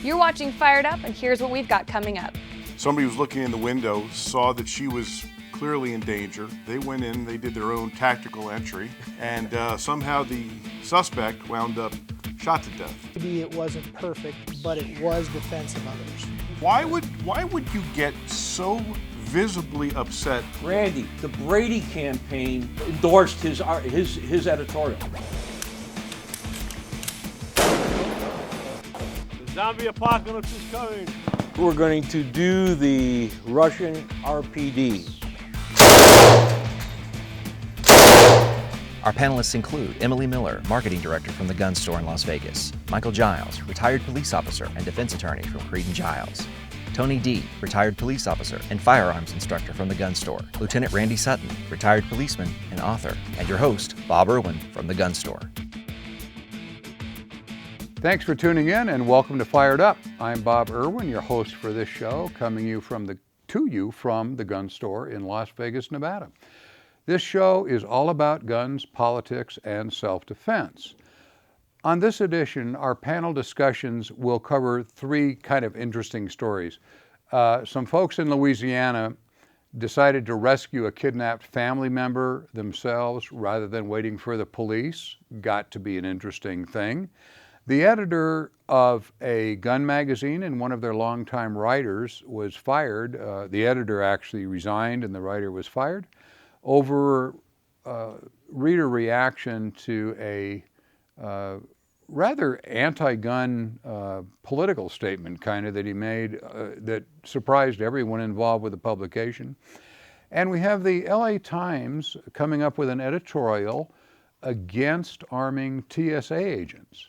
You're watching Fired Up, and here's what we've got coming up. Somebody was looking in the window, saw that she was clearly in danger. They went in, they did their own tactical entry, and somehow the suspect wound up shot to death. Maybe it wasn't perfect, but it was defense of others. Why would you get so visibly upset? Randy, the Brady campaign endorsed his editorial. The zombie apocalypse is coming. We're going to do the Russian RPD. Our panelists include Emily Miller, Marketing Director from the Gun Store in Las Vegas, Michael Giles, retired police officer and defense attorney from Creed & Giles, Tony D., retired police officer and firearms instructor from the Gun Store, Lieutenant Randy Sutton, retired policeman and author, and your host, Bob Irwin from the Gun Store. Thanks for tuning in and welcome to Fired Up. I'm Bob Irwin, your host for this show, coming to you from the Gun Store in Las Vegas, Nevada. This show is all about guns, politics, and self-defense. On this edition, our panel discussions will cover three kind of interesting stories. Some folks in Louisiana decided to rescue a kidnapped family member themselves rather than waiting for the police. Got to be an interesting thing. The editor of a gun magazine and one of their longtime writers was fired. The editor actually resigned and the writer was fired over reader reaction to a rather anti-gun political statement kind of that he made that surprised everyone involved with the publication. And we have the LA Times coming up with an editorial against arming TSA agents.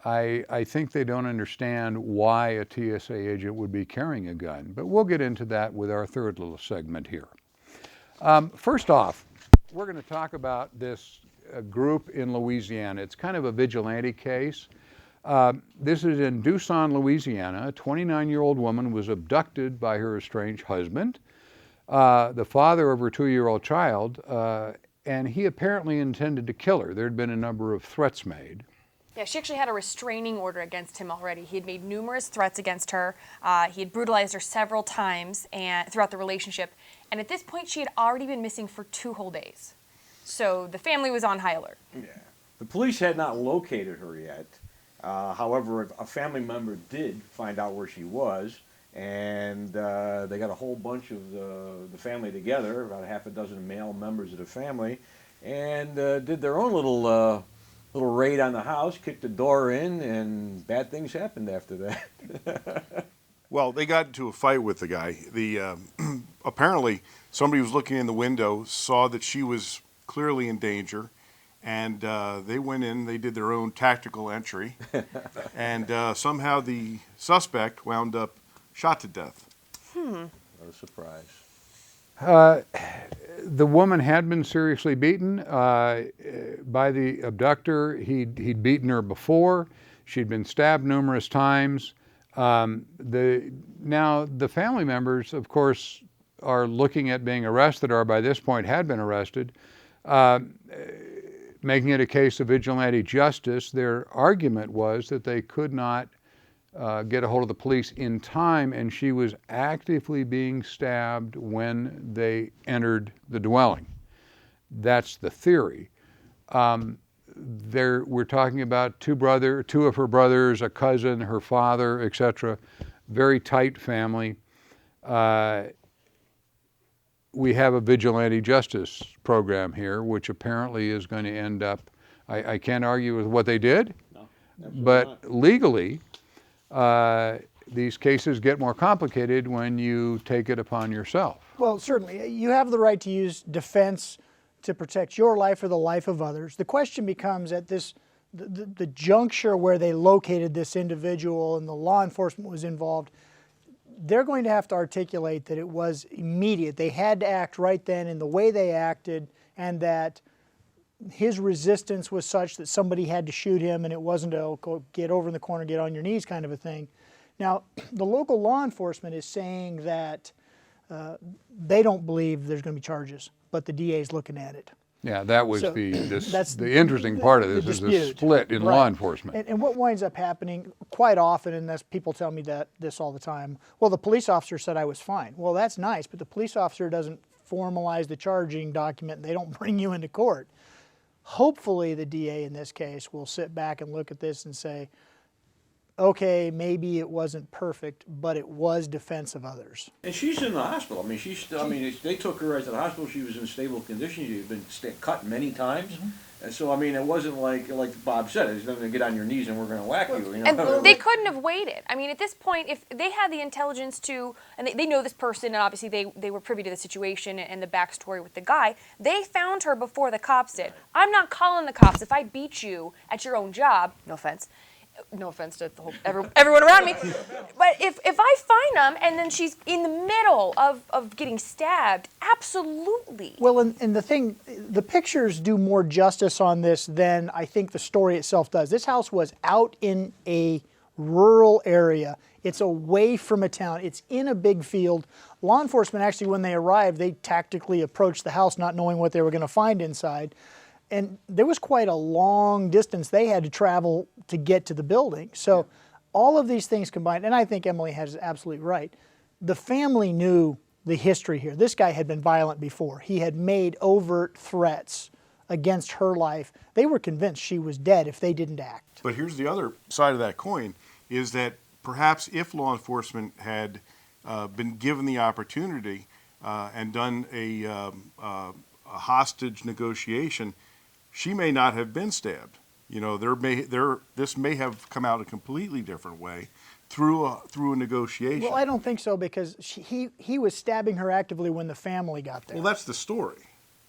I think they don't understand why a TSA agent would be carrying a gun, but we'll get into that with our third little segment here. First off, we're going to talk about this group in Louisiana. It's kind of a vigilante case. This is in Tucson, Louisiana. A 29-year-old woman was abducted by her estranged husband, the father of her 2-year-old child, and he apparently intended to kill her. There had been a number of threats made. Yeah, she actually had a restraining order against him already. He had made numerous threats against her. He had brutalized her several times throughout the relationship. And at this point, she had already been missing for 2 whole days. So the family was on high alert. Yeah. The police had not located her yet. However, a family member did find out where she was, and they got a whole bunch of the family together, about a half a dozen male members of the family, and did their own little raid on the house, kicked the door in, and bad things happened after that. Well, they got into a fight with the guy. Apparently, somebody was looking in the window, saw that she was clearly in danger, and they went in, they did their own tactical entry, and somehow the suspect wound up shot to death. What a surprise. The woman had been seriously beaten by the abductor. He'd beaten her before. She'd been stabbed numerous times. Now the family members, of course, are looking at being arrested, or by this point had been arrested, making it a case of vigilante justice. Their argument was that they could not get a hold of the police in time, and she was actively being stabbed when they entered the dwelling. That's the theory. We're talking about two of her brothers, a cousin, her father, etc. Very tight family. We have a vigilante justice program here, which apparently is going to end up, I can't argue with what they did, No, but not. legally, these cases get more complicated when you take it upon yourself. Well, certainly, you have the right to use defense to protect your life or the life of others. The question becomes at the juncture where they located this individual and the law enforcement was involved, they're going to have to articulate that it was immediate. They had to act right then in the way they acted, and that his resistance was such that somebody had to shoot him, and it wasn't a go get over in the corner, get on your knees kind of a thing. Now, the local law enforcement is saying that they don't believe there's going to be charges, but the DA is looking at it. Yeah, that was So that's the interesting part of the this is the dispute. split in Right. law enforcement. And what winds up happening quite often, and that's, people tell me this all the time, well, the police officer said I was fine. Well, that's nice, but the police officer doesn't formalize the charging document. They don't bring you into court. Hopefully the DA in this case will sit back and look at this and say, okay, maybe it wasn't perfect, but it was defense of others. And she's in the hospital. I mean, she's still, I mean, they took her right to the hospital. She was in stable condition. She had been cut many times. And so, I mean, it wasn't like Bob said, it's going to get on your knees and we're going to whack you. You know? And they couldn't have waited. I mean, at this point, if they had the intelligence to, and they know this person, and obviously they were privy to the situation and the backstory with the guy, they found her before the cops did. I'm not calling the cops. If I beat you at your own job, no offense to the whole, everyone around me, but if I find them and then she's in the middle of getting stabbed, absolutely. Well, and the thing, the pictures do more justice on this than I think the story itself does. This house was out in a rural area. It's away from a town. It's in a big field. Law enforcement actually, when they arrived, they tactically approached the house not knowing what they were going to find inside. And there was quite a long distance they had to travel to get to the building. So all of these things combined, and I think Emily has absolutely right, the family knew the history here. This guy had been violent before. He had made overt threats against her life. They were convinced she was dead if they didn't act. But here's the other side of that coin, is that perhaps if law enforcement had been given the opportunity and done a hostage negotiation, she may not have been stabbed. You know, this may have come out a completely different way through a negotiation. Well, I don't think so, because he was stabbing her actively when the family got there. Well, that's the story.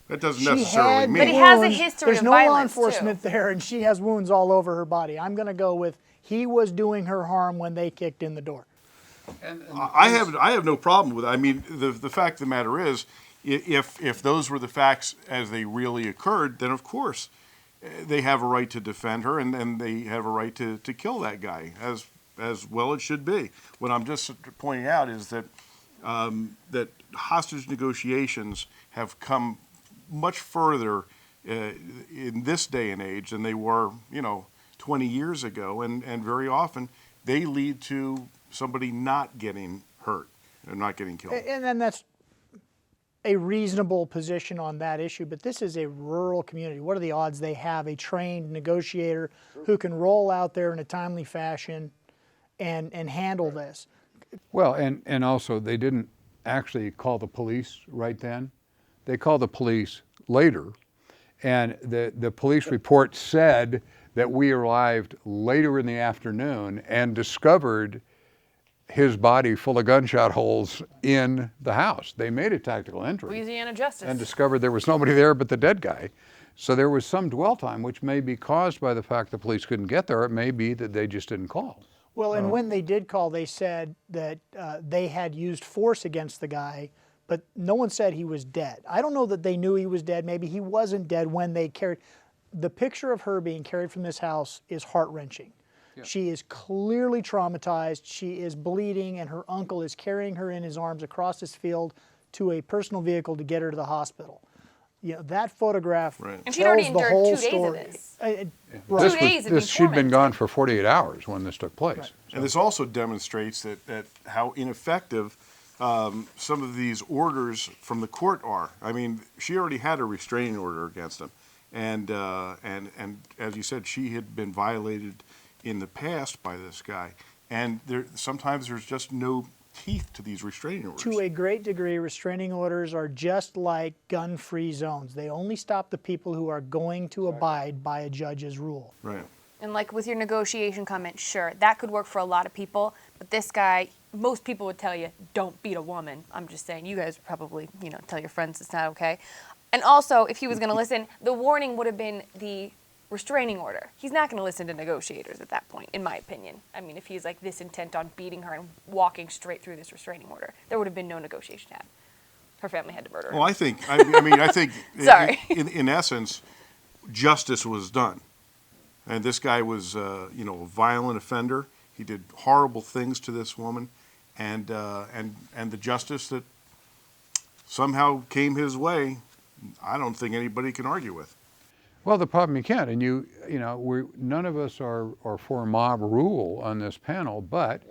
That doesn't She necessarily had mean. But he has a wounds. history There's of no law violence, too. enforcement there, and she has wounds all over her body. I'm going to go with he was doing her harm when they kicked in the door. I have no problem with it. I mean, the fact of the matter is, if those were the facts as they really occurred, then of course they have a right to defend her, and they have a right to kill that guy, as well it should be. What I'm just pointing out is that that hostage negotiations have come much further in this day and age than they were, 20 years ago, and very often they lead to somebody not getting hurt and not getting killed. And then that's a reasonable position on that issue, but this is a rural community. What are the odds they have a trained negotiator who can roll out there in a timely fashion and handle this? Well, and also they didn't actually call the police right then. They called the police later, and the police report said that we arrived later in the afternoon and discovered his body full of gunshot holes in the house. They made a tactical entry. Louisiana justice. And discovered there was nobody there but the dead guy. So there was some dwell time, which may be caused by the fact the police couldn't get there. It may be that they just didn't call. Well, and when they did call, they said that they had used force against the guy, but no one said he was dead. I don't know that they knew he was dead. Maybe he wasn't dead when they carried. The picture of her being carried from this house is heart-wrenching. Yeah. She is clearly traumatized. She is bleeding, and her uncle is carrying her in his arms across this field to a personal vehicle to get her to the hospital. You know, that photograph And she'd already tells the endured whole 2 days story. of this. Right. 2 days of being She'd been tormented. gone for 48 hours when this took place. Right. And this also demonstrates that how ineffective some of these orders from the court are. I mean, she already had a restraining order against him, and as you said, she had been violated in the past by this guy, and sometimes there's just no teeth to these restraining orders. To a great degree, restraining orders are just like gun-free zones. They only stop the people who are going to abide by a judge's rule. Right. And like with your negotiation comment, sure, that could work for a lot of people, but this guy, most people would tell you, don't beat a woman. I'm just saying, you guys would probably, tell your friends it's not okay. And also, if he was going to listen, the warning would have been the restraining order. He's not going to listen to negotiators at that point, in my opinion. I mean, if he's like this intent on beating her and walking straight through this restraining order, there would have been no negegotiation had. Her family had to murder her. Well, I think Sorry. in essence, justice was done. And this guy was, a violent offender. He did horrible things to this woman, and the justice that somehow came his way I don't think anybody can argue with. Well, the problem you can't, and you know, none of us are for mob rule on this panel, but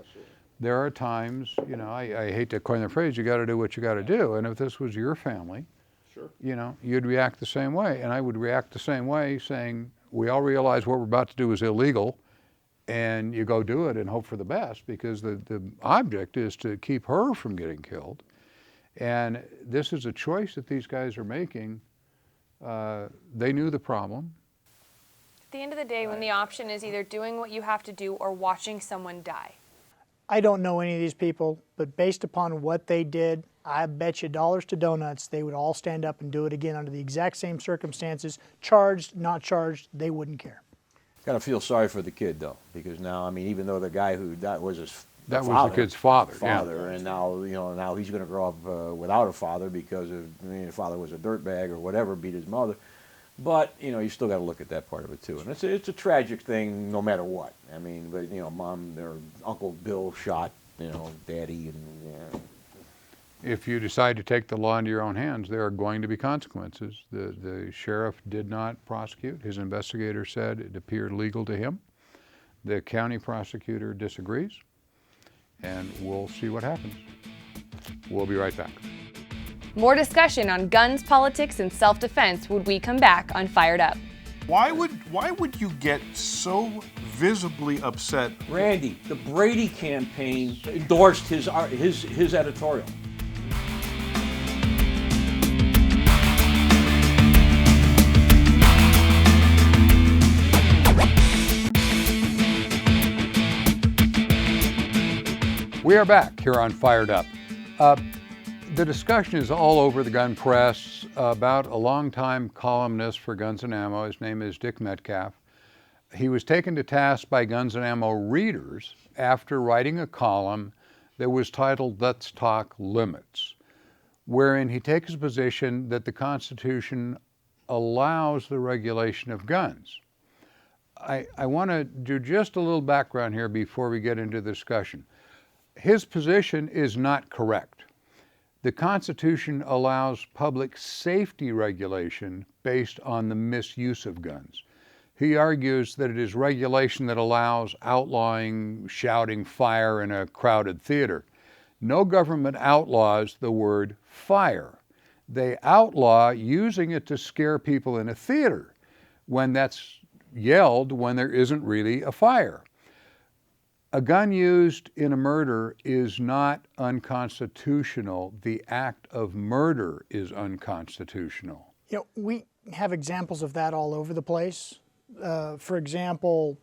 there are times, you know, I hate to coin the phrase, you got to do what you got to do, and if this was your family, Sure. you know, you'd react the same way, and I would react the same way, saying, we all realize what we're about to do is illegal, and you go do it and hope for the best, because the object is to keep her from getting killed, and this is a choice that these guys are making. They knew the problem. At the end of the day, when the option is either doing what you have to do or watching someone die. I don't know any of these people, but based upon what they did, I bet you dollars to donuts they would all stand up and do it again under the exact same circumstances. Charged, not charged, they wouldn't care. Got to feel sorry for the kid though, because now, I mean, even though the guy who died was his That father, was the kid's father. Yeah. and now, you know, now he's going to grow up without a father because of, I mean, his father was a dirtbag or whatever, beat his mother. But, you know, you still got to look at that part of it too. And it's a tragic thing no matter what. I mean, but, you know, Mom or Uncle Bill shot, you know, Daddy, and, yeah. If you decide to take the law into your own hands, there are going to be consequences. The sheriff did not prosecute. His investigator said it appeared legal to him. The county prosecutor disagrees, and we'll see what happens. We'll be right back. More discussion on guns, politics, and self-defense when we come back on Fired Up. Why would you get so visibly upset? Randy, the Brady campaign endorsed his editorial. We are back here on Fired Up. The discussion is all over the gun press about a longtime columnist for Guns and Ammo. His name is Dick Metcalf. He was taken to task by Guns and Ammo readers after writing a column that was titled Let's Talk Limits, wherein he takes a position that the Constitution allows the regulation of guns. I want to do just a little background here before we get into the discussion. His position is not correct. The Constitution allows public safety regulation based on the misuse of guns. He argues that it is regulation that allows outlawing shouting fire in a crowded theater. No government outlaws the word fire. They outlaw using it to scare people in a theater when that's yelled when there isn't really a fire. A gun used in a murder is not unconstitutional. The act of murder is unconstitutional. You know, we have examples of that all over the place. For example,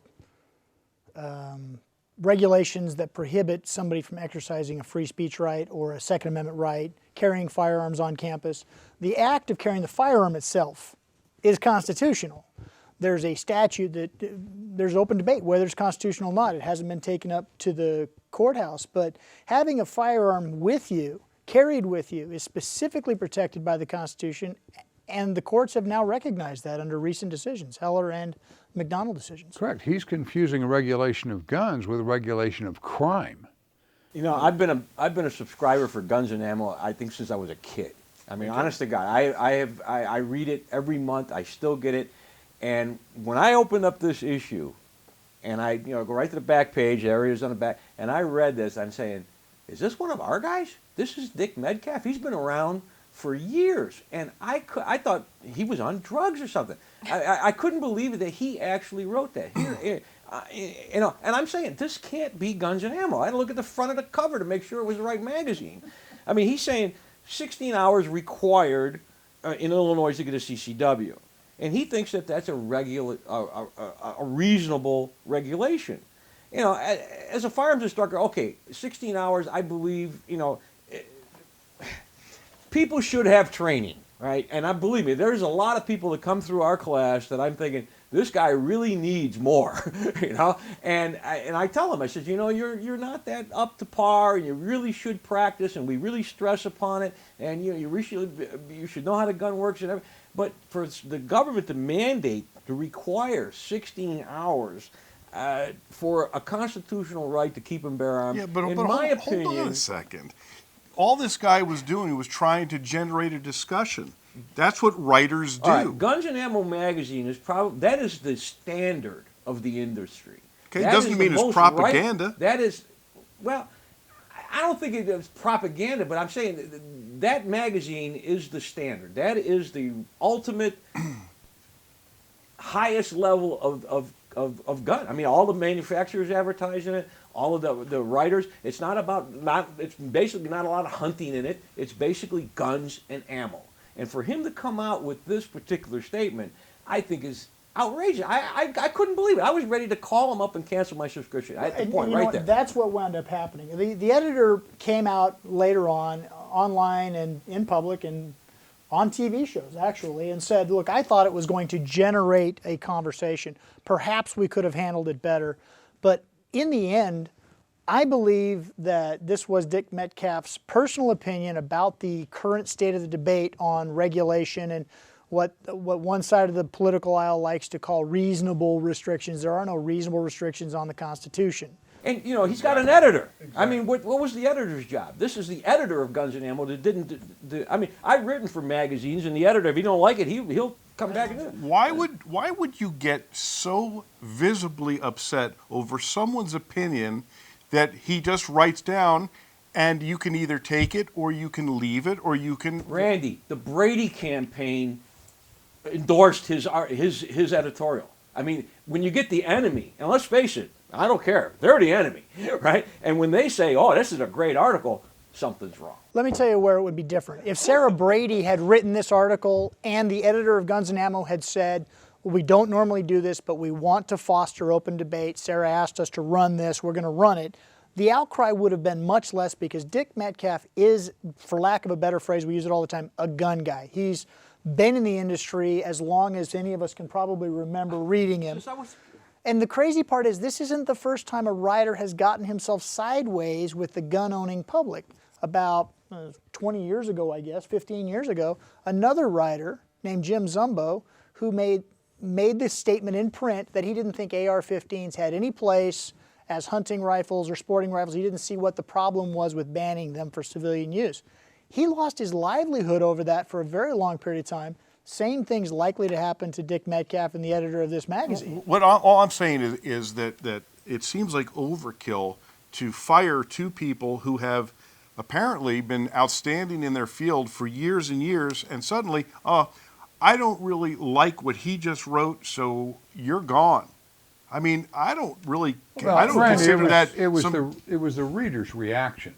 regulations that prohibit somebody from exercising a free speech right or a Second Amendment right, carrying firearms on campus. The act of carrying the firearm itself is constitutional. There's a statute that there's open debate whether it's constitutional or not. It hasn't been taken up to the courthouse, but having a firearm with you, carried with you, is specifically protected by the Constitution, and the courts have now recognized that under recent decisions, Heller and McDonald decisions. Correct. He's confusing a regulation of guns with a regulation of crime. You know, I've been a subscriber for Guns and Ammo, I think, since I was a kid. I mean, honest to God, I read it every month. I still get it. And when I opened up this issue, and I go right to the back page, there it is on the back, and I read this, I'm saying, is this one of our guys? This is Dick Metcalf. He's been around for years, and I thought he was on drugs or something. I couldn't believe it that he actually wrote that. Here, and I'm saying, this can't be Guns and Ammo. I had to look at the front of the cover to make sure it was the right magazine. I mean, he's saying 16 hours required in Illinois to get a CCW. And he thinks that that's a reasonable regulation. You know, as a firearms instructor, okay, 16 hours, I believe, people should have training, right? And I believe me, there's a lot of people that come through our class that I'm thinking, this guy really needs more, And I tell him, I said, you're not that up to par, and you really should practice, and we really stress upon it, and you should know how the gun works and everything. But for the government to mandate, to require 16 hours for a constitutional right to keep and bear arms, hold on a second. All this guy was doing was trying to generate a discussion. That's what writers do. All right, Guns and Ammo magazine is probably that is the standard of the industry. Okay, it That doesn't is mean the it's most propaganda. That is, well, I don't think it is propaganda, but I'm saying that magazine is the standard. That is the ultimate highest level of gun. I mean, all the manufacturers advertise in it, all of the writers. It's it's basically not a lot of hunting in it. It's basically guns and ammo. And for him to come out with this particular statement, I think is outrageous. I couldn't believe it. I was ready to call him up and cancel my subscription. At the point you know right what? there. That's what wound up happening. The editor came out later on, online and in public and on TV shows actually, and said, look, I thought it was going to generate a conversation. Perhaps we could have handled it better. But in the end, I believe that this was Dick Metcalf's personal opinion about the current state of the debate on regulation and what one side of the political aisle likes to call reasonable restrictions. There are no reasonable restrictions on the Constitution. And, you know, he's got an editor. Exactly. I mean, what was the editor's job? This is the editor of Guns and Ammo that didn't I mean, I've written for magazines, and the editor, if he don't like it, he'll come back and do it. Why would you get so visibly upset over someone's opinion that he just writes down, and you can either take it or you can leave it or you can... Randy, the Brady campaign endorsed his editorial. I mean, when you get the enemy, and let's face it, I don't care. They're the enemy, right? And when they say, oh, this is a great article, something's wrong. Let me tell you where it would be different. If Sarah Brady had written this article and the editor of Guns and Ammo had said, well, we don't normally do this, but we want to foster open debate. Sarah asked us to run this. We're going to run it. The outcry would have been much less because Dick Metcalf is, for lack of a better phrase, we use it all the time, a gun guy. He's been in the industry as long as any of us can probably remember reading him. And the crazy part is this isn't the first time a writer has gotten himself sideways with the gun-owning public. About 20 years ago, I guess, 15 years ago, another writer named Jim Zumbo, who made this statement in print that he didn't think AR-15s had any place as hunting rifles or sporting rifles. He didn't see what the problem was with banning them for civilian use. He lost his livelihood over that for a very long period of time. Same thing's likely to happen to Dick Metcalf and the editor of this magazine. All I'm saying is that it seems like overkill to fire two people who have apparently been outstanding in their field for years and years, and suddenly, I don't really like what he just wrote, so you're gone. I mean, I don't really. Well, I don't consider that. It was the reader's reaction.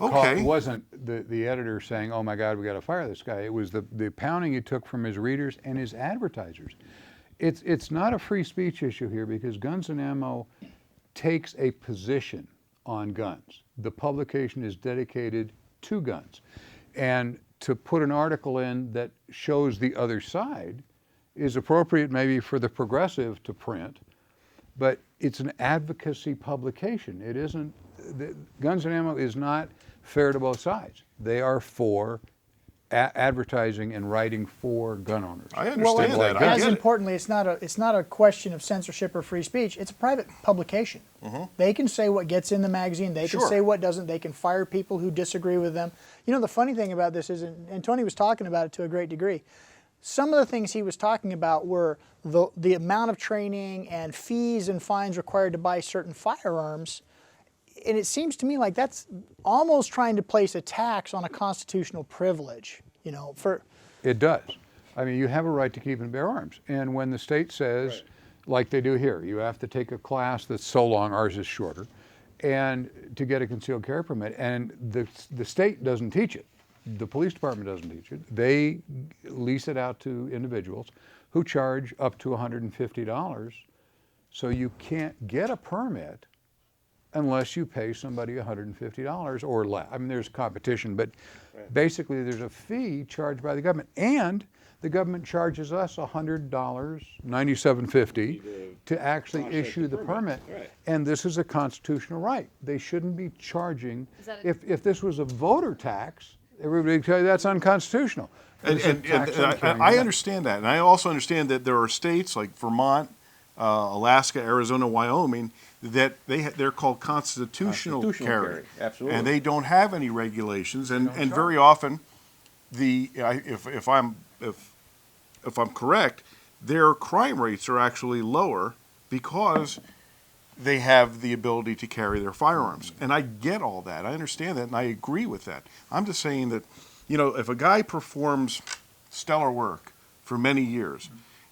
Okay. It wasn't the editor saying, oh my God, we got to fire this guy. It was the pounding he took from his readers and his advertisers. It's not a free speech issue here because Guns and Ammo takes a position on guns. The publication is dedicated to guns. And to put an article in that shows the other side is appropriate maybe for the progressive to print, but it's an advocacy publication. It isn't, Guns and Ammo is not fair to both sides. They are for advertising and writing for gun owners. I understand that. I As get it. importantly, it's not a question of censorship or free speech. It's a private publication. Mm-hmm. They can say what gets in the magazine. They can say what doesn't. They can fire people who disagree with them. You know, the funny thing about this is, and Tony was talking about it to a great degree, some of the things he was talking about were the amount of training and fees and fines required to buy certain firearms. And it seems to me like that's almost trying to place a tax on a constitutional privilege, you know, for... It does. I mean, you have a right to keep and bear arms. And when the state says, like they do here, you have to take a class that's so long, ours is shorter, and to get a concealed carry permit, and the state doesn't teach it. The police department doesn't teach it. They lease it out to individuals who charge up to $150. So you can't get a permit unless you pay somebody $150 or less. I mean, there's competition, but basically there's a fee charged by the government, and the government charges us $100, $97.50 to actually issue the permit. And this is a constitutional right. They shouldn't be charging. If this was a voter tax, everybody would tell you that's unconstitutional. And I understand that, and I also understand that there are states like Vermont, Alaska, Arizona, Wyoming, that they're called constitutional carry. Absolutely. And they don't have any regulations, and very often if I'm correct, their crime rates are actually lower because they have the ability to carry their firearms. And I get all that. I understand that, and I agree with that. I'm just saying that, if a guy performs stellar work for many years,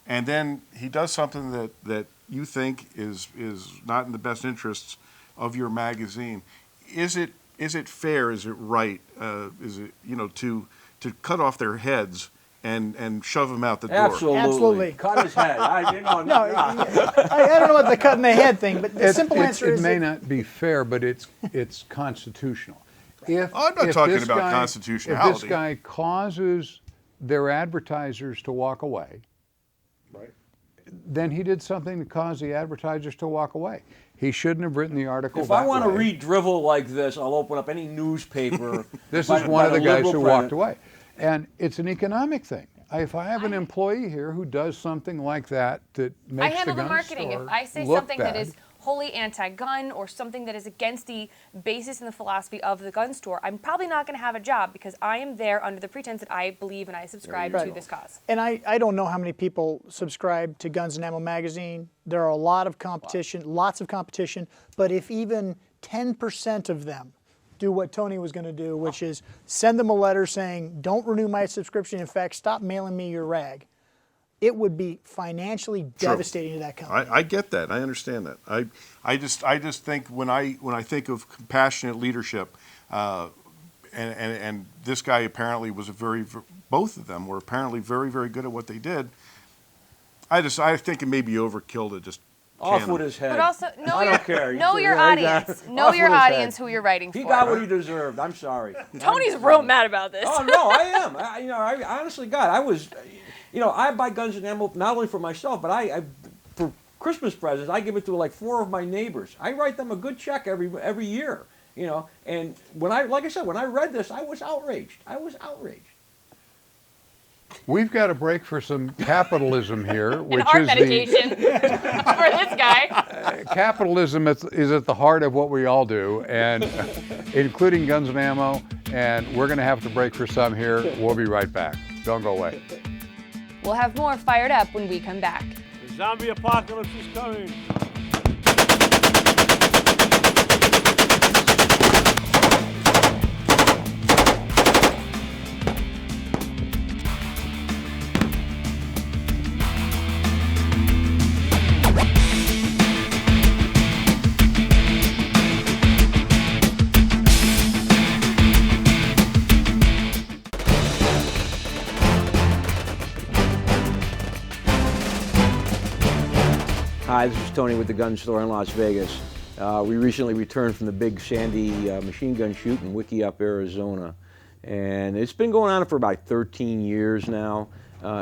and then he does something that you think is not in the best interests of your magazine, is it fair? Is it right? Is it to cut off their heads and shove them out the door? Absolutely. Cut his head. No, I don't know about the cutting the head thing, but the simple answer is it may not be fair, but it's constitutional. I'm not talking about constitutionality. If this guy causes their advertisers to walk away, Right. then he did something to cause the advertisers to walk away. He shouldn't have written the article. If I want to read drivel like this, I'll open up any newspaper. This is one of the guys who walked away. And it's an economic thing. If I have an employee here who does something like that I makes handle the the gun marketing. store If I say look something that bad, is wholly anti-gun or something that is against the basis and the philosophy of the gun store, I'm probably not going to have a job because I am there under the pretense that I believe and I subscribe to this cause. And I don't know how many people subscribe to Guns and Ammo magazine. There are a lot of competition, lots of competition, but if even 10% of them do what Tony was going to do, which is send them a letter saying, don't renew my subscription, in fact, stop mailing me your rag, it would be financially devastating to that company. I get that. I understand that. I just think when I think of compassionate leadership, and this guy apparently was both of them were apparently very, very good at what they did. I think it may be overkill to just Off with his head. But also, I don't care. know your audience. Know Off your with his audience head. who you're writing for. He got what he deserved. I'm sorry. Tony's real mad about this. Oh no, I am. I honestly, God, I was. I buy guns and ammo not only for myself, but I for Christmas presents, I give it to like 4 of my neighbors. I write them a good check every year. And when I read this, I was outraged. we've got a break for some capitalism here, which And heart is medication for this guy. capitalism is at the heart of what we all do, and including guns and ammo. And we're going to have to break for some here. We'll be right back. Don't go away. We'll have more Fired Up when we come back. The zombie apocalypse is coming. Hi, this is Tony with the gun store in Las Vegas. We recently returned from the Big Sandy machine gun shoot in Wickiup, Arizona. And it's been going on for about 13 years now.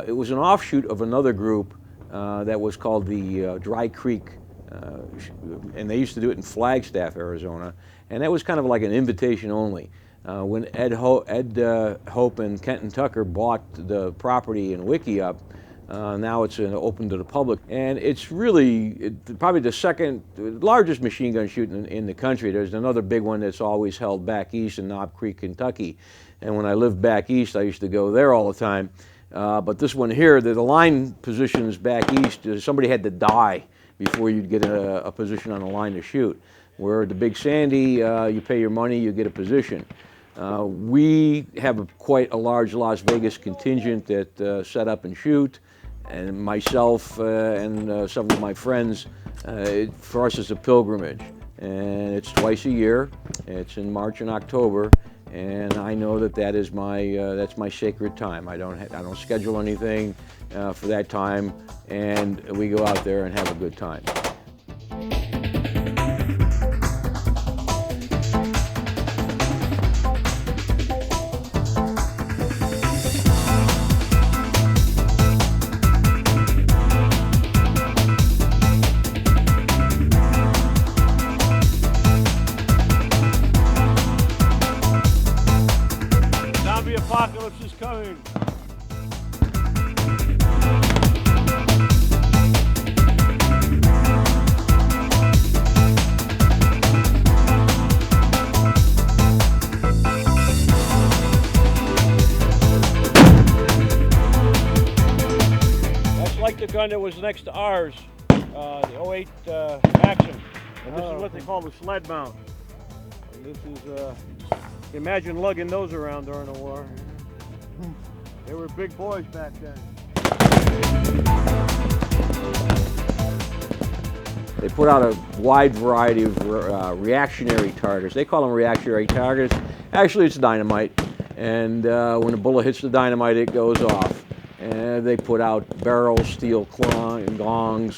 It was an offshoot of another group that was called the Dry Creek, and they used to do it in Flagstaff, Arizona. And that was kind of like an invitation only. When Ed Hope and Kenton Tucker bought the property in Wickiup, now it's open to the public, and it's really probably the second largest machine gun shoot in the country. There's another big one that's always held back east in Knob Creek, Kentucky. And when I lived back east, I used to go there all the time. But this one here, the line positions back east, somebody had to die before you'd get a position on the line to shoot. Where the Big Sandy, you pay your money, you get a position. We have quite a large Las Vegas contingent that set up and shoot. And myself and some of my friends, for us it's a pilgrimage, and it's twice a year. It's in March and October, and I know that is that's my sacred time. I don't schedule anything for that time, and we go out there and have a good time. Zombie apocalypse is coming. gun that was next to ours, the 08 Maxim. And this is what they call the sled mount. And this is, imagine lugging those around during the war. They were big boys back then. They put out a wide variety of reactionary targets. They call them reactionary targets. Actually, it's dynamite. And when a bullet hits the dynamite, it goes off. And they put out barrels, steel gongs.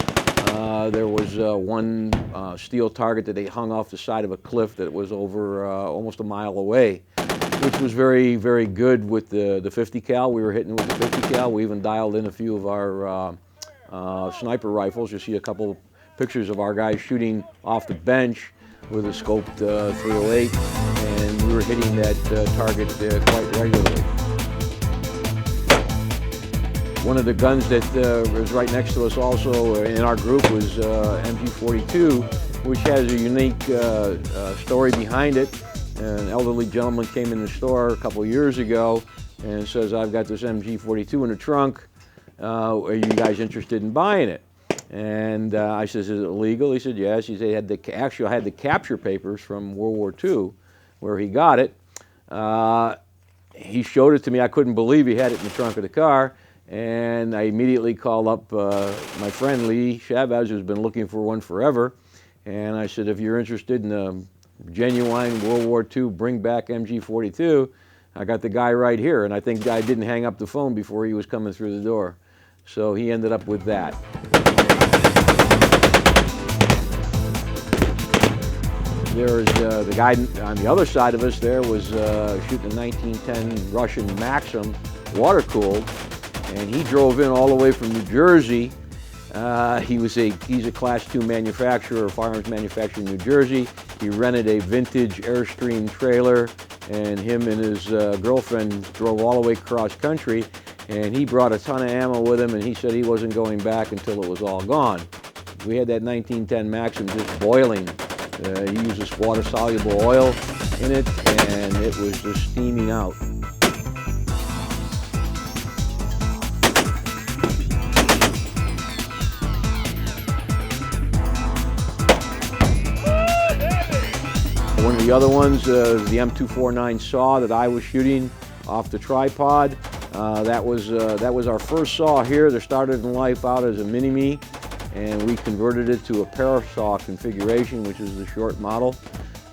There was one steel target that they hung off the side of a cliff that was over almost a mile away, which was very, very good with the 50 cal. We were hitting with the 50 cal. We even dialed in a few of our sniper rifles. You see a couple pictures of our guys shooting off the bench with a scoped 308, and we were hitting that target quite regularly. One of the guns that was right next to us also in our group was MG42, which has a unique story behind it. An elderly gentleman came in the store a couple years ago and says, "I've got this MG42 in the trunk. Are you guys interested in buying it?" And I says, "Is it illegal?" He said, "Yes." He said, "Actually, I had the capture papers from World War II where he got it." He showed it to me. I couldn't believe he had it in the trunk of the car. And I immediately called up my friend Lee Chavez, who's been looking for one forever. And I said, "If you're interested in a genuine World War II bring back MG42, I got the guy right here." And I think the guy didn't hang up the phone before he was coming through the door. So he ended up with that. There's the guy on the other side of us there was shooting a 1910 Russian Maxim, water-cooled, and he drove in all the way from New Jersey. He's a Class 2 manufacturer, firearms manufacturer in New Jersey. He rented a vintage Airstream trailer, and him and his girlfriend drove all the way across country, and he brought a ton of ammo with him, and he said he wasn't going back until it was all gone. We had that 1910 Maxim just boiling. He used this water-soluble oil in it, and it was just steaming out. One of the other ones is the M249 saw that I was shooting off the tripod. That was our first saw here. That started in life out as a mini-me, and we converted it to a parasaw configuration, which is the short model.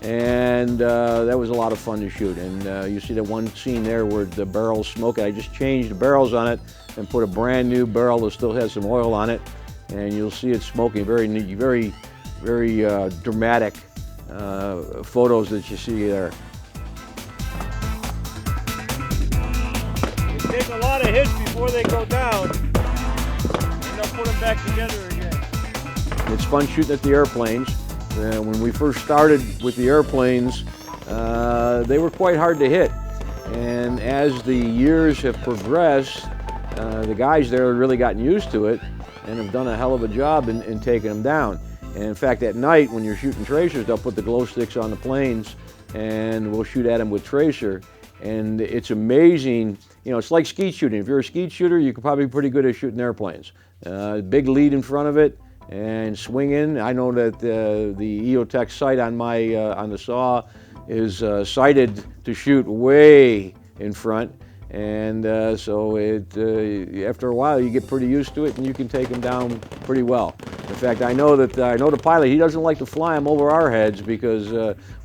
And that was a lot of fun to shoot. And you see that one scene there where the barrel's smoking. I just changed the barrels on it and put a brand new barrel that still has some oil on it, and you'll see it smoking. Very neat, very dramatic photos that you see there. They take a lot of hits before they go down, and they'll put them back together again. It's fun shooting at the airplanes. When we first started with the airplanes, they were quite hard to hit. And as the years have progressed, the guys there have really gotten used to it and have done a hell of a job in taking them down. And in fact, at night, when you're shooting tracers, they'll put the glow sticks on the planes, and we'll shoot at them with tracer. And it's amazing. You know, it's like skeet shooting. If you're a skeet shooter, you could probably be pretty good at shooting airplanes. Big lead in front of it and swing in. I know that the EOTech sight on on the saw is sighted to shoot way in front. And so after a while, you get pretty used to it, and you can take them down pretty well. In fact, I know the pilot. He doesn't like to fly them over our heads because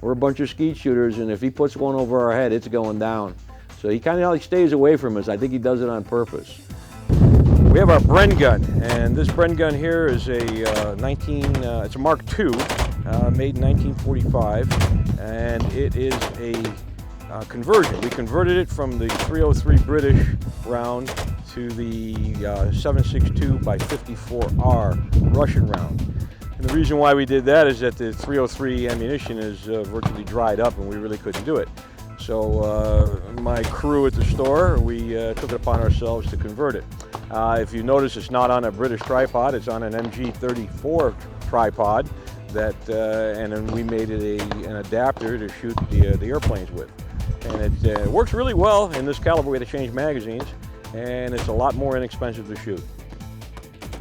we're a bunch of skeet shooters, and if he puts one over our head, it's going down. So he kind of like stays away from us. I think he does it on purpose. We have our Bren gun, and this Bren gun here is it's a Mark II, made in 1945, and it is a conversion. We converted it from the .303 British round to the 7.62 by 54R Russian round. And the reason why we did that is that the .303 ammunition is virtually dried up, and we really couldn't do it. So my crew at the store, we took it upon ourselves to convert it. If you notice, it's not on a British tripod, it's on an MG34 tripod, and then we made it an adapter to shoot the airplanes with. And it works really well. In this caliber, we had to change magazines, and it's a lot more inexpensive to shoot.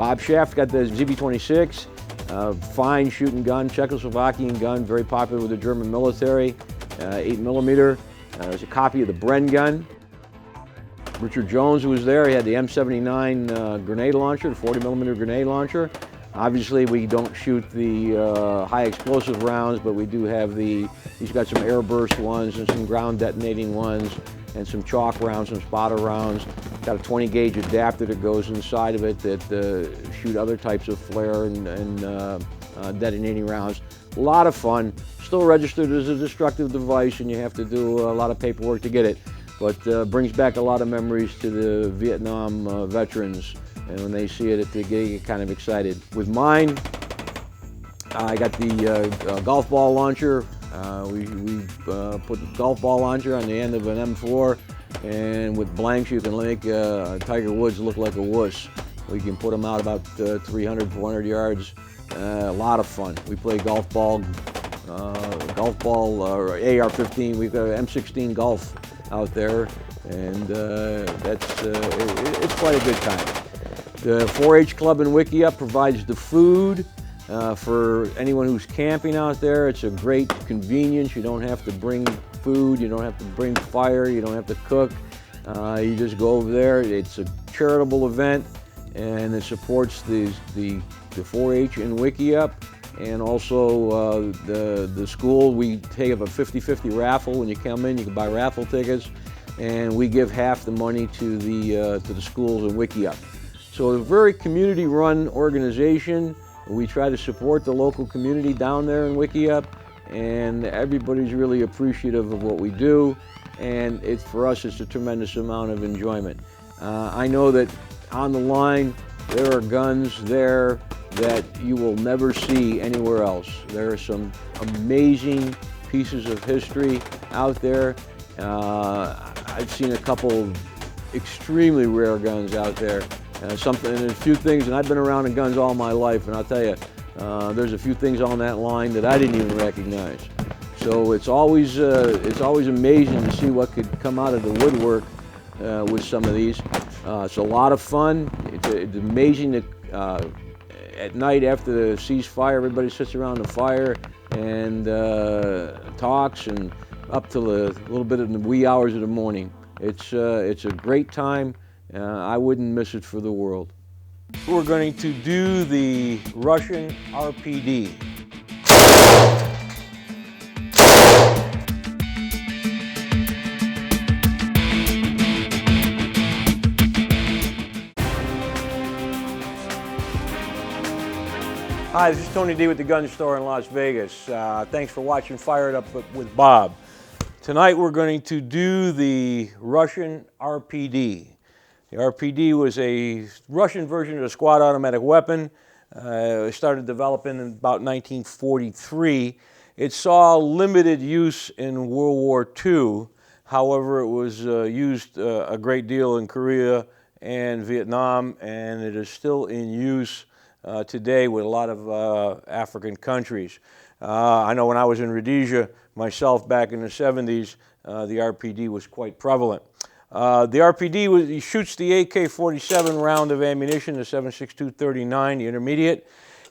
Bob Schaft got the ZB-26, fine shooting gun, Czechoslovakian gun, very popular with the German military, 8mm. There's a copy of the Bren gun. Richard Jones, who was there, he had the M79 grenade launcher, the 40mm grenade launcher. Obviously, we don't shoot the high explosive rounds, but we do have he's got some airburst ones and some ground detonating ones and some chalk rounds, some spotter rounds. Got a 20 gauge adapter that goes inside of it that shoot other types of flare and detonating rounds. A lot of fun. Still registered as a destructive device, and you have to do a lot of paperwork to get it. But brings back a lot of memories to the Vietnam veterans. And when they see it, they get kind of excited. With mine, I got the golf ball launcher. We put the golf ball launcher on the end of an M4, and with blanks you can make Tiger Woods look like a wuss. We can put them out about 300, 400 yards. A lot of fun. We play golf ball or AR-15. We've got an M16 golf out there, and it's quite a good time. The 4-H Club in Wickiup provides the food for anyone who's camping out there. It's a great convenience. You don't have to bring food, you don't have to bring fire, you don't have to cook. You just go over there. It's a charitable event, and it supports the 4-H in Wickiup, and also the school. We take up a 50-50 raffle. When you come in, you can buy raffle tickets, and we give half the money to the schools in Wickiup. So a very community-run organization. We try to support the local community down there in Wickiup, and everybody's really appreciative of what we do, and for us it's a tremendous amount of enjoyment. I know that on the line there are guns there that you will never see anywhere else. There are some amazing pieces of history out there. I've seen a couple extremely rare guns out there. And a few things, and I've been around in guns all my life, and I'll tell you, there's a few things on that line that I didn't even recognize. So it's always amazing to see what could come out of the woodwork with some of these. It's a lot of fun. It's amazing that at night after the ceasefire, everybody sits around the fire and talks, and up till a little bit in the wee hours of the morning. It's a great time. I wouldn't miss it for the world. We're going to do the Russian RPD. Hi, this is Tony D with the Gun Store in Las Vegas. Thanks for watching Fire It Up with Bob. Tonight we're going to do the Russian RPD. The RPD was a Russian version of the squad automatic weapon. It started developing in about 1943. It saw limited use in World War II. However, it was used a great deal in Korea and Vietnam, and it is still in use today with a lot of African countries. I know when I was in Rhodesia myself back in the 70s, the RPD was quite prevalent. The RPD shoots the AK-47 round of ammunition, the 7.62-39, the intermediate,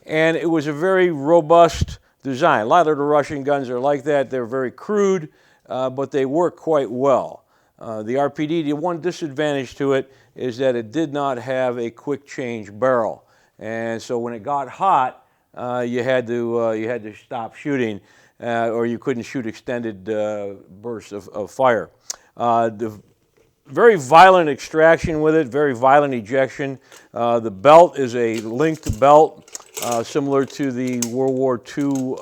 and it was a very robust design. A lot of the Russian guns are like that. They're very crude, but they work quite well. The RPD, the one disadvantage to it is that it did not have a quick change barrel, and so when it got hot, you had to stop shooting, or you couldn't shoot extended bursts of fire. The very violent extraction with it, very violent ejection. The belt is a linked belt, similar to the World War II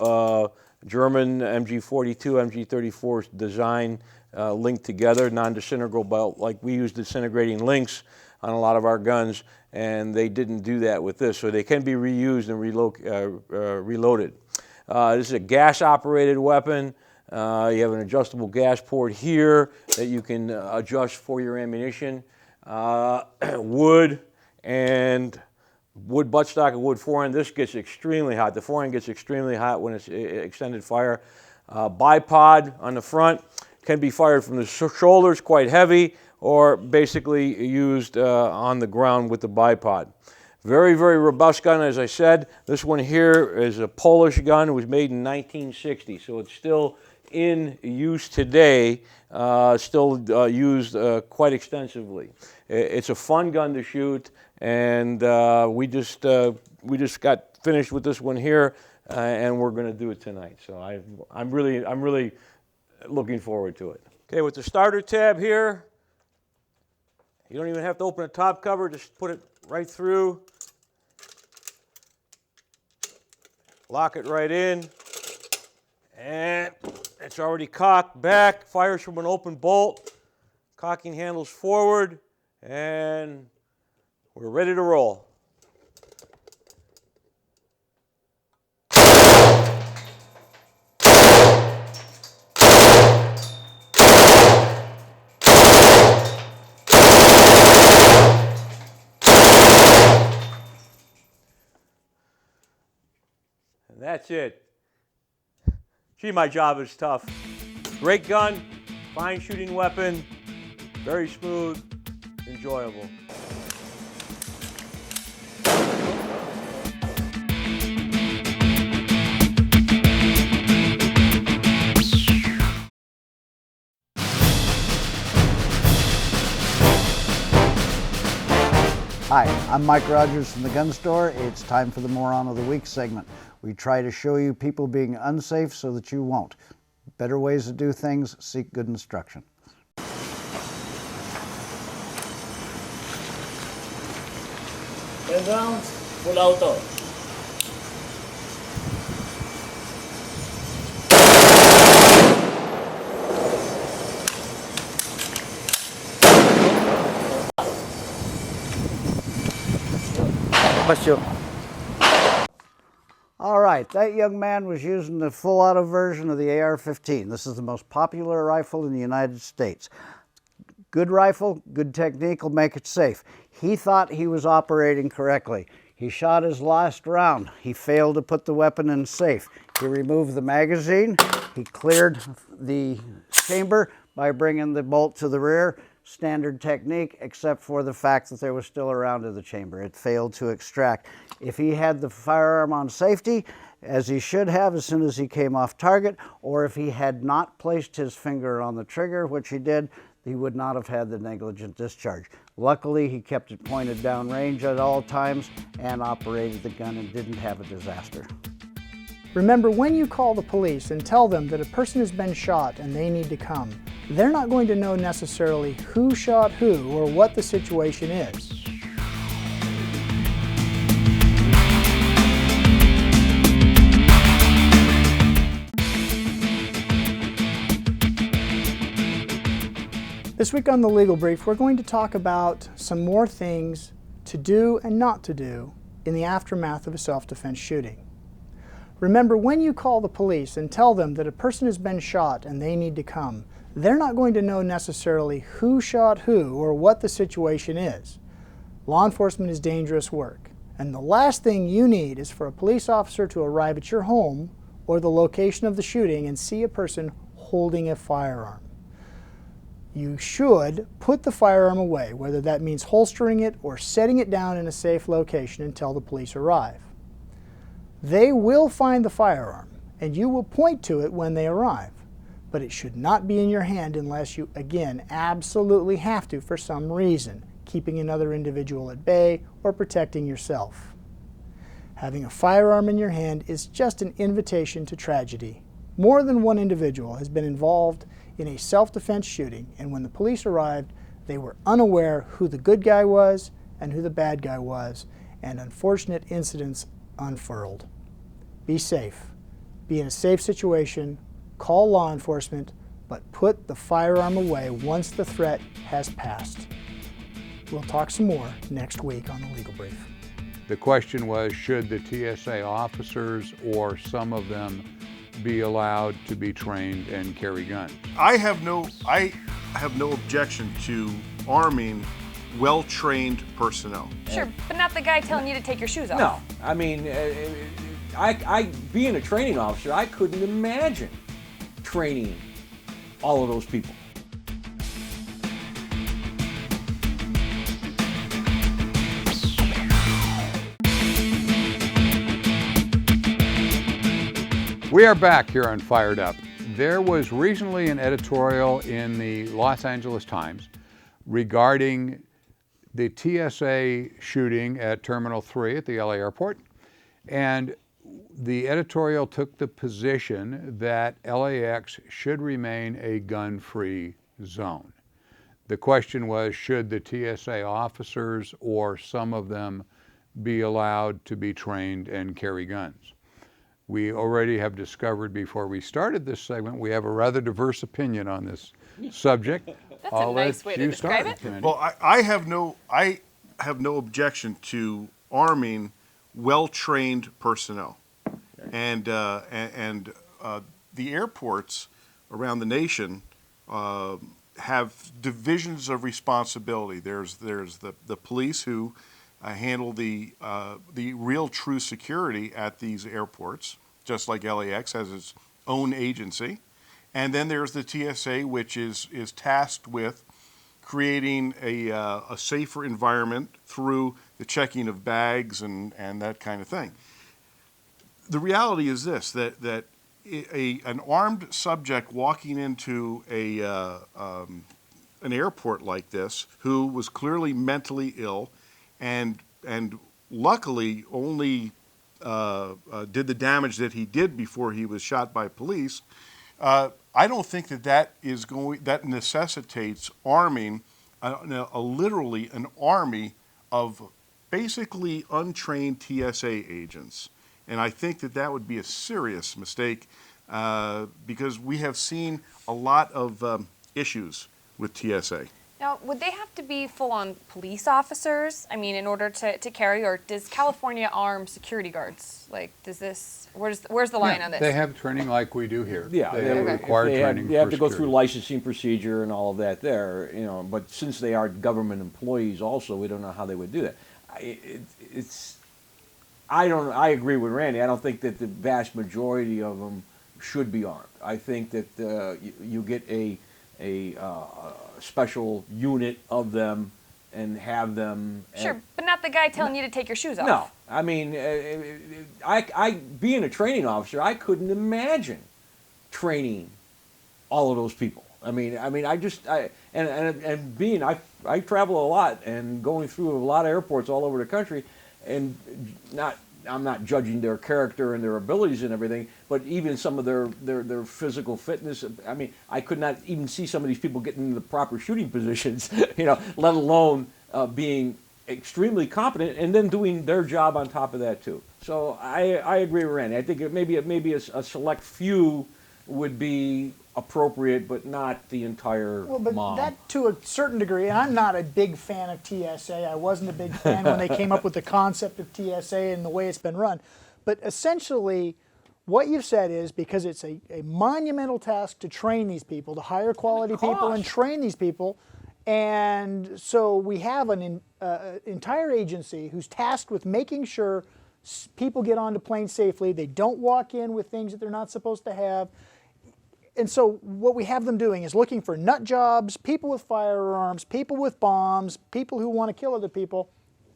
German MG42, MG34 design, linked together, non-disintegrable belt. Like we use disintegrating links on a lot of our guns, and they didn't do that with this, so they can be reused and reloaded. This is a gas-operated weapon. You have an adjustable gas port here that you can adjust for your ammunition. Wood buttstock and wood forend. This gets extremely hot. The forend gets extremely hot when it's extended fire. Bipod on the front can be fired from the shoulders, quite heavy, or basically used on the ground with the bipod. Very, very robust gun, as I said. This one here is a Polish gun. It was made in 1960, so it's still in use today, still used quite extensively. It's a fun gun to shoot, and we just got finished with this one here, and we're going to do it tonight. So I'm really looking forward to it. Okay, with the starter tab here, you don't even have to open the top cover, just put it right through. Lock it right in, and it's already cocked back, fires from an open bolt, cocking handles forward, and we're ready to roll. And that's it. Gee, my job is tough. Great gun, fine shooting weapon, very smooth, enjoyable. Hi, I'm Mike Rogers from the Gun Store. It's time for the Moron of the Week segment. We try to show you people being unsafe so that you won't. Better ways to do things, seek good instruction. 10 rounds, full auto. All right, that young man was using the full auto version of the AR-15. This is the most popular rifle in the United States. Good rifle, good technique will make it safe. He thought he was operating correctly. He shot his last round. He failed to put the weapon in safe. He removed the magazine. He cleared the chamber by bringing the bolt to the rear. Standard technique, except for the fact that there was still a round in the chamber. It failed to extract. If he had the firearm on safety, as he should have as soon as he came off target, or if he had not placed his finger on the trigger, which he did, he would not have had the negligent discharge. Luckily, he kept it pointed down range at all times and operated the gun and didn't have a disaster. Remember, when you call the police and tell them that a person has been shot and they need to come, they're not going to know necessarily who shot who or what the situation is. This week on The Legal Brief, we're going to talk about some more things to do and not to do in the aftermath of a self-defense shooting. Remember, when you call the police and tell them that a person has been shot and they need to come, they're not going to know necessarily who shot who or what the situation is. Law enforcement is dangerous work, and the last thing you need is for a police officer to arrive at your home or the location of the shooting and see a person holding a firearm. You should put the firearm away, whether that means holstering it or setting it down in a safe location until the police arrive. They will find the firearm, and you will point to it when they arrive, but it should not be in your hand unless you, again, absolutely have to for some reason, keeping another individual at bay or protecting yourself. Having a firearm in your hand is just an invitation to tragedy. More than one individual has been involved in a self-defense shooting, and when the police arrived, they were unaware who the good guy was and who the bad guy was, and unfortunate incidents unfurled. Be safe. Be in a safe situation. Call law enforcement, but put the firearm away once the threat has passed. We'll talk some more next week on The Legal Brief. The question was, should the TSA officers or some of them be allowed to be trained and carry guns? I have no objection to arming well-trained personnel. Sure, but not the guy telling you to take your shoes off. No, I mean, being a training officer, I couldn't imagine training all of those people. We are back here on Fired Up. There was recently an editorial in the Los Angeles Times regarding the TSA shooting at Terminal 3 at the LA airport. And the editorial took the position that LAX should remain a gun-free zone. The question was, should the TSA officers or some of them be allowed to be trained and carry guns? We already have discovered before we started this segment, we have a rather diverse opinion on this subject. That's a nice way to describe it. Well, I have no objection to arming well-trained personnel, and the airports around the nation have divisions of responsibility. There's the police who handle the real true security at these airports, just like LAX has its own agency. And then there's the TSA, which is tasked with creating a safer environment through the checking of bags and that kind of thing. The reality is this, that an armed subject walking into an airport like this, who was clearly mentally ill and luckily only did the damage that he did before he was shot by police, I don't think that necessitates arming literally an army of basically untrained TSA agents. And I think that would be a serious mistake because we have seen a lot of issues with TSA. Now, would they have to be full-on police officers? I mean, in order to carry, or does California arm security guards? Like, where's the line on this? They have training like we do here. Yeah, they have required training. They have to go security. through licensing procedure and all of that there, but since they are government employees also, we don't know how they would do that. I agree with Randy. I don't think that the vast majority of them should be armed. I think that you get a special unit of them and have them. Sure, but not the guy telling you to take your shoes off. No, I mean, I being a training officer, I couldn't imagine training all of those people. I travel a lot and going through a lot of airports all over the country, and I'm not judging their character and their abilities and everything, but even some of their physical fitness. I mean, I could not even see some of these people getting into the proper shooting positions, let alone being extremely competent and then doing their job on top of that too. So I agree with Randy. I think maybe a select few would be appropriate, but not the entire But mob. that to a certain degree, and I'm not a big fan of TSA. I wasn't a big fan when they came up with the concept of TSA and the way it's been run. But essentially, what you've said is because it's a monumental task to train these people, to hire quality people and train these people, and so we have an entire agency who's tasked with making sure people get onto planes safely, they don't walk in with things that they're not supposed to have. And so what we have them doing is looking for nut jobs, people with firearms, people with bombs, people who want to kill other people,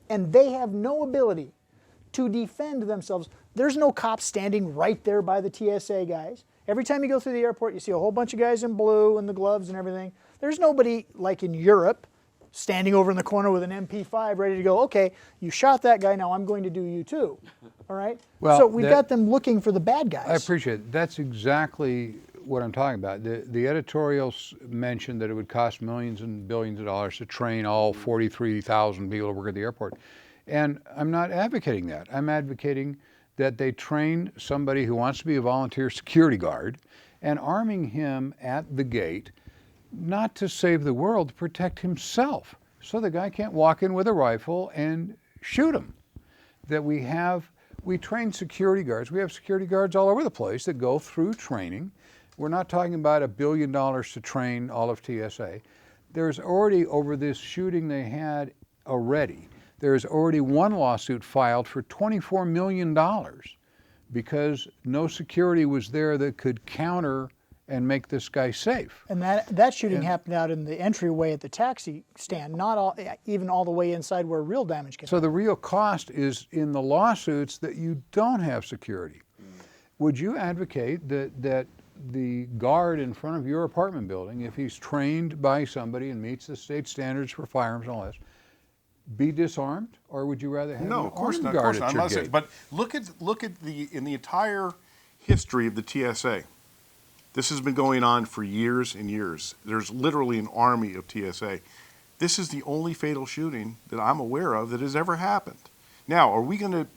and they have no ability to defend themselves. There's no cops standing right there by the TSA guys. Every time you go through the airport, you see a whole bunch of guys in blue and the gloves and everything. There's nobody like in Europe standing over in the corner with an MP5 ready to go, okay, you shot that guy, now I'm going to do you too. All right? Well, so we've got them looking for the bad guys. I appreciate it. That's exactly what I'm talking about. The editorials mentioned that it would cost millions and billions of dollars to train all 43,000 people who work at the airport. And I'm not advocating that. I'm advocating that they train somebody who wants to be a volunteer security guard and arming him at the gate, not to save the world, to protect himself. So the guy can't walk in with a rifle and shoot him. That we train security guards. We have security guards all over the place that go through training. We're not talking about $1 billion to train all of TSA. There's already, over this shooting they had already, there's already one lawsuit filed for $24 million because no security was there that could counter and make this guy safe. And that shooting happened out in the entryway at the taxi stand, not even all the way inside where real damage can happen. So the real cost is in the lawsuits that you don't have security. would you advocate that the guard in front of your apartment building, if he's trained by somebody and meets the state standards for firearms and all this, be disarmed, or would you rather have No, an of course armed not. Of guard course at not. I'm your not saying, gate? but look at in the entire history of the TSA. This has been going on for years and years. There's literally an army of TSA. This is the only fatal shooting that I'm aware of that has ever happened. Now, are we gonna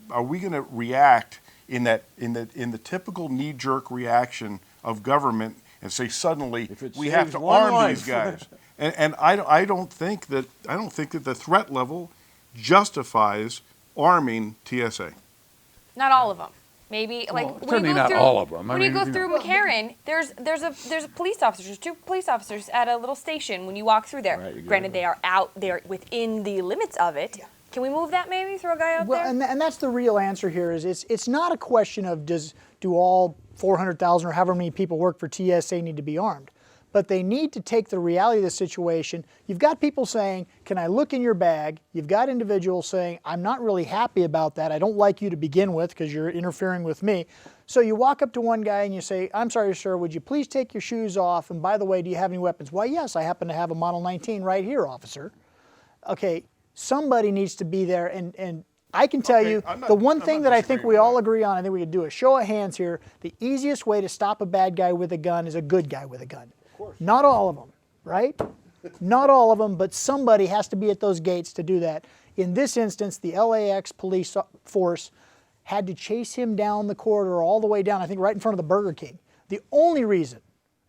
react in the typical knee-jerk reaction of government and say suddenly If it we have saves to one arm these life. guys? And I don't think that the threat level justifies arming TSA. Not all of them. Maybe like when certainly you go not through, all of them. I When mean, you go you through know. McCarran, there's a police officer. There's 2 police officers at a little station when you walk through there. Right, exactly. Granted, they are out there within the limits of it. Can we move that maybe? Throw a guy out Well, there? and that's the real answer here. Is it's not a question of do all 400,000 or however many people work for TSA need to be armed, but they need to take the reality of the situation. You've got people saying, "Can I look in your bag?" You've got individuals saying, "I'm not really happy about that. I don't like you to begin with because you're interfering with me." So you walk up to one guy and you say, "I'm sorry, sir, would you please take your shoes off? And by the way, do you have any weapons?" "Why, yes, I happen to have a Model 19 right here, officer." Okay, somebody needs to be there, and I can tell Okay, you, I'm not- the one I'm thing not that I think disagreeing we with all that. agree on, I think we could do a show of hands here, the easiest way to stop a bad guy with a gun is a good guy with a gun. Not all of them, right? Not all of them, but somebody has to be at those gates to do that. In this instance, the LAX police force had to chase him down the corridor all the way down, I think right in front of the Burger King. The only reason,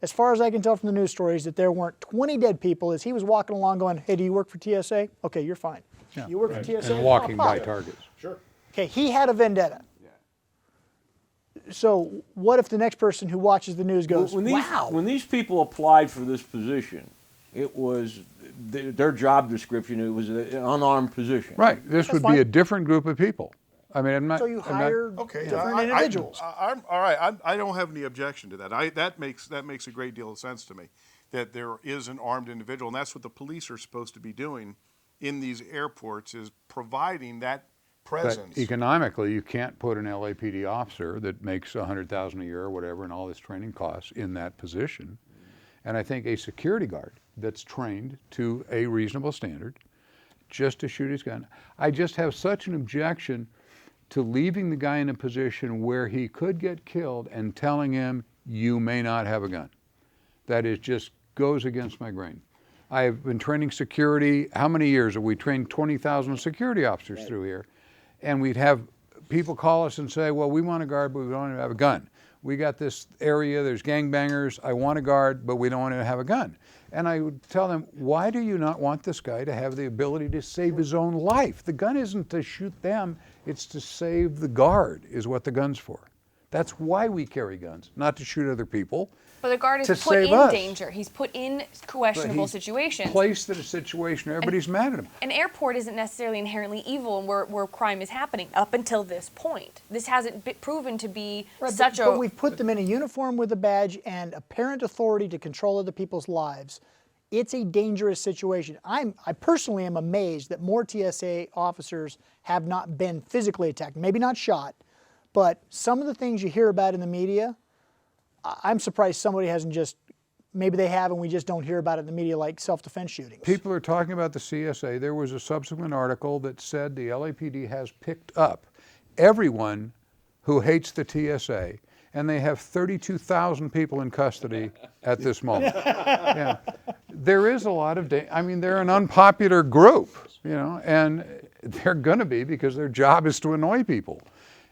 as far as I can tell from the news stories, that there weren't 20 dead people is he was walking along going, "Hey, do you work for TSA? Okay, you're fine. Yeah. You work for TSA? And walking Oh, by fine." targets. Sure. Okay, he had a vendetta. So what if the next person who watches the news goes, "Wow, When these people applied for this position, it was their job description. It was an unarmed position. Right. This would be fine. a different group of people. I mean, I'm not. so you I'm not- hire Okay, different individuals." I'm all right. I don't have any objection to that. That makes a great deal of sense to me. That there is an armed individual, and that's what the police are supposed to be doing in these airports, is providing that But presence. economically, you can't put an LAPD officer that makes $100,000 a year or whatever, and all this training costs in that position. And I think a security guard that's trained to a reasonable standard, just to shoot his gun. I just have such an objection to leaving the guy in a position where he could get killed and telling him, "You may not have a gun." That is just goes against my grain. I have been training security. How many years have we trained 20,000 security officers through here? And we'd have people call us and say, "Well, we want a guard, but we don't want to have a gun. We got this area, there's gangbangers, I want a guard, but we don't want to have a gun." And I would tell them, why do you not want this guy to have the ability to save his own life? The gun isn't to shoot them, it's to save the guard, is what the gun's for. That's why we carry guns, not to shoot other people. But the guard is to put save in us. danger. He's put in questionable He's situations. Placed in a situation where everybody's mad at him. An airport isn't necessarily inherently evil and where crime is happening up until this point. This hasn't been proven to be Right, such but a... we've put them in a uniform with a badge and apparent authority to control other people's lives. It's a dangerous situation. I personally am amazed that more TSA officers have not been physically attacked, maybe not shot, but some of the things you hear about in the media, I'm surprised somebody hasn't just, maybe they have and we just don't hear about it in the media, like self-defense shootings. People are talking about the CSA. There was a subsequent article that said the LAPD has picked up everyone who hates the TSA, and they have 32,000 people in custody at this moment. Yeah. There is a lot of, I mean, they're an unpopular group, you know, and they're going to be because their job is to annoy people.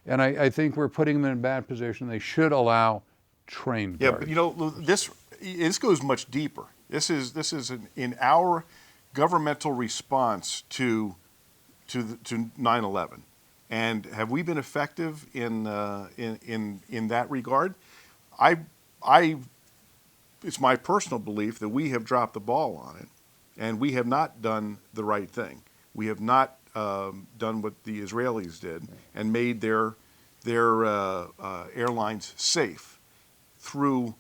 And I think we're putting them in a bad position. They should allow trained Yeah, guards. but you know, this goes much deeper. This is in our governmental response to 9/11, and have we been effective in that regard? It's my personal belief that we have dropped the ball on it, and we have not done the right thing. We have not done what the Israelis did and made their airlines safe through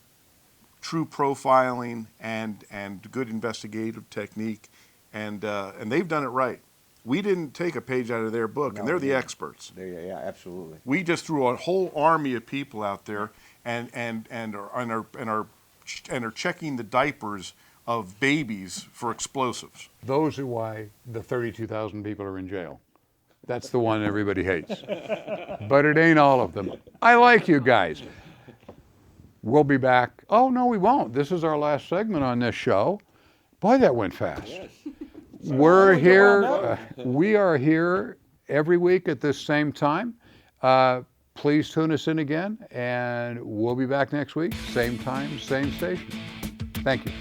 true profiling and good investigative technique, and they've done it right. We didn't take a page out of their book, and they're the experts. Yeah, absolutely. We just threw a whole army of people out there and are checking the diapers of babies for explosives. Those are why the 32,000 people are in jail. That's the one everybody hates. But it ain't all of them. I like you guys. We'll be back. Oh, no, we won't. This is our last segment on this show. Boy, that went fast. Yes. We're here. We are here every week at this same time. Please tune us in again, and we'll be back next week. Same time, same station. Thank you.